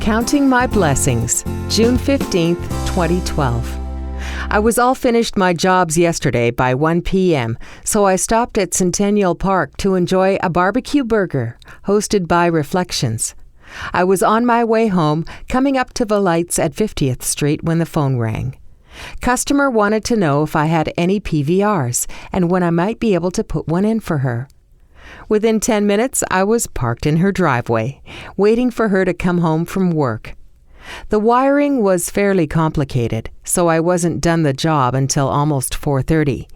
Counting My Blessings, June 15th, 2012. I was all finished my jobs yesterday by 1 p.m., so I stopped at Centennial Park to enjoy a barbecue burger hosted by Reflections. I was on my way home, coming up to the lights at 50th Street when the phone rang. Customer wanted to know if I had any PVRs and when I might be able to put one in for her. Within 10 minutes, I was parked in her driveway, waiting for her to come home from work. The wiring was fairly complicated, so I wasn't done the job until almost 4:30.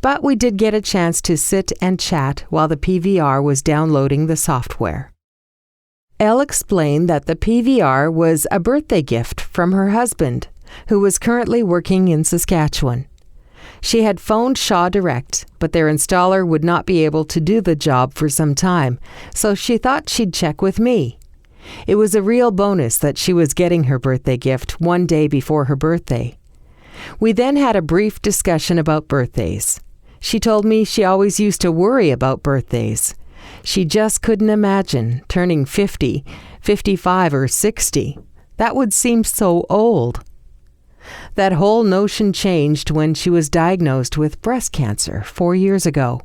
But we did get a chance to sit and chat while the PVR was downloading the software. Elle explained that the PVR was a birthday gift from her husband, who was currently working in Saskatchewan. She had phoned Shaw Direct, but their installer would not be able to do the job for some time, so she thought she'd check with me. It was a real bonus that she was getting her birthday gift one day before her birthday. We then had a brief discussion about birthdays. She told me she always used to worry about birthdays. She just couldn't imagine turning 50, 55, or 60. That would seem so old. That whole notion changed when she was diagnosed with breast cancer 4 years ago.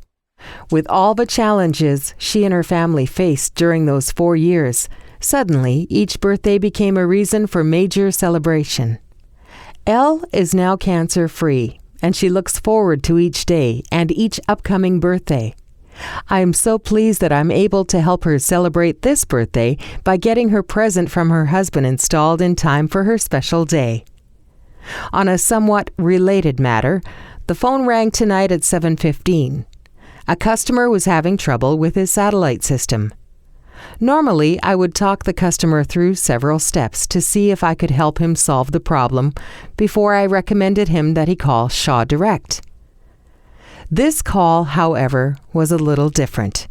With all the challenges she and her family faced during those 4 years, suddenly each birthday became a reason for major celebration. Elle is now cancer-free, and she looks forward to each day and each upcoming birthday. I am so pleased that I'm able to help her celebrate this birthday by getting her present from her husband installed in time for her special day. On a somewhat related matter, the phone rang tonight at 7:15. A customer was having trouble with his satellite system. Normally, I would talk the customer through several steps to see if I could help him solve the problem before I recommended him that he call Shaw Direct. This call, however, was a little different.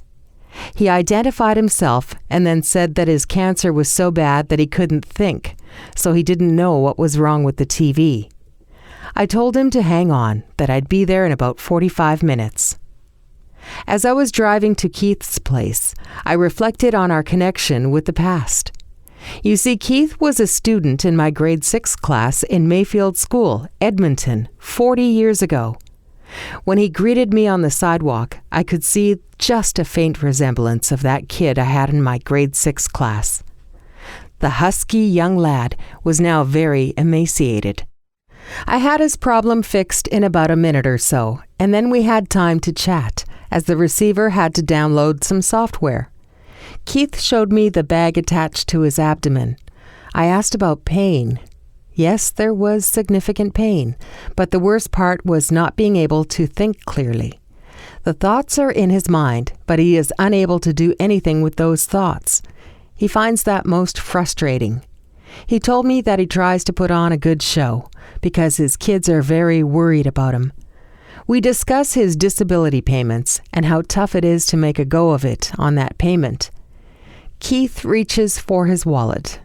He identified himself and then said that his cancer was so bad that he couldn't think, so he didn't know what was wrong with the TV. I told him to hang on, that I'd be there in about 45 minutes. As I was driving to Keith's place, I reflected on our connection with the past. You see, Keith was a student in my grade 6 class in Mayfield School, Edmonton, 40 years ago. When he greeted me on the sidewalk, I could see just a faint resemblance of that kid I had in my grade 6 class. The husky young lad was now very emaciated. I had his problem fixed in about a minute or so, and then we had time to chat, as the receiver had to download some software. Keith showed me the bag attached to his abdomen. I asked about pain. Yes, there was significant pain, but the worst part was not being able to think clearly. The thoughts are in his mind, but he is unable to do anything with those thoughts. He finds that most frustrating. He told me that he tries to put on a good show, because his kids are very worried about him. We discuss his disability payments and how tough it is to make a go of it on that payment. Keith reaches for his wallet.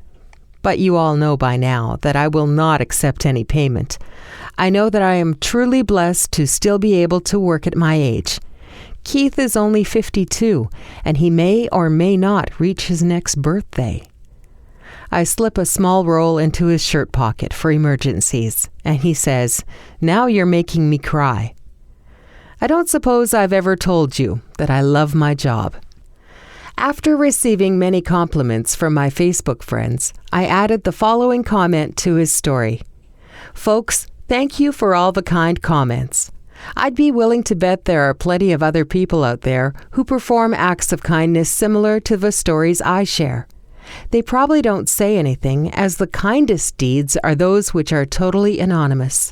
But you all know by now that I will not accept any payment. I know that I am truly blessed to still be able to work at my age. Keith is only 52, and he may or may not reach his next birthday. I slip a small roll into his shirt pocket for emergencies, and he says, "Now you're making me cry." I don't suppose I've ever told you that I love my job. After receiving many compliments from my Facebook friends, I added the following comment to his story. "Folks, thank you for all the kind comments. I'd be willing to bet there are plenty of other people out there who perform acts of kindness similar to the stories I share. They probably don't say anything, as the kindest deeds are those which are totally anonymous.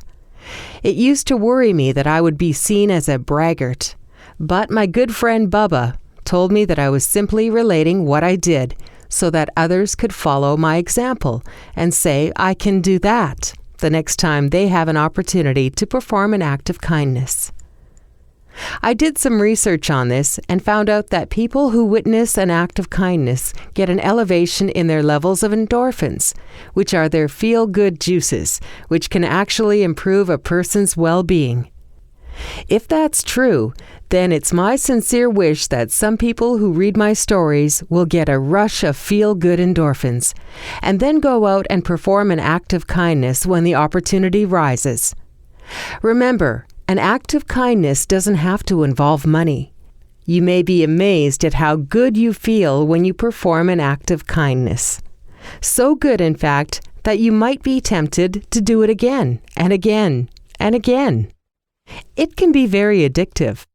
It used to worry me that I would be seen as a braggart, but my good friend Bubba told me that I was simply relating what I did so that others could follow my example and say I can do that the next time they have an opportunity to perform an act of kindness. I did some research on this and found out that people who witness an act of kindness get an elevation in their levels of endorphins, which are their feel-good juices, which can actually improve a person's well-being. If that's true, then it's my sincere wish that some people who read my stories will get a rush of feel-good endorphins, and then go out and perform an act of kindness when the opportunity rises. Remember, an act of kindness doesn't have to involve money. You may be amazed at how good you feel when you perform an act of kindness. So good, in fact, that you might be tempted to do it again and again and again. It can be very addictive.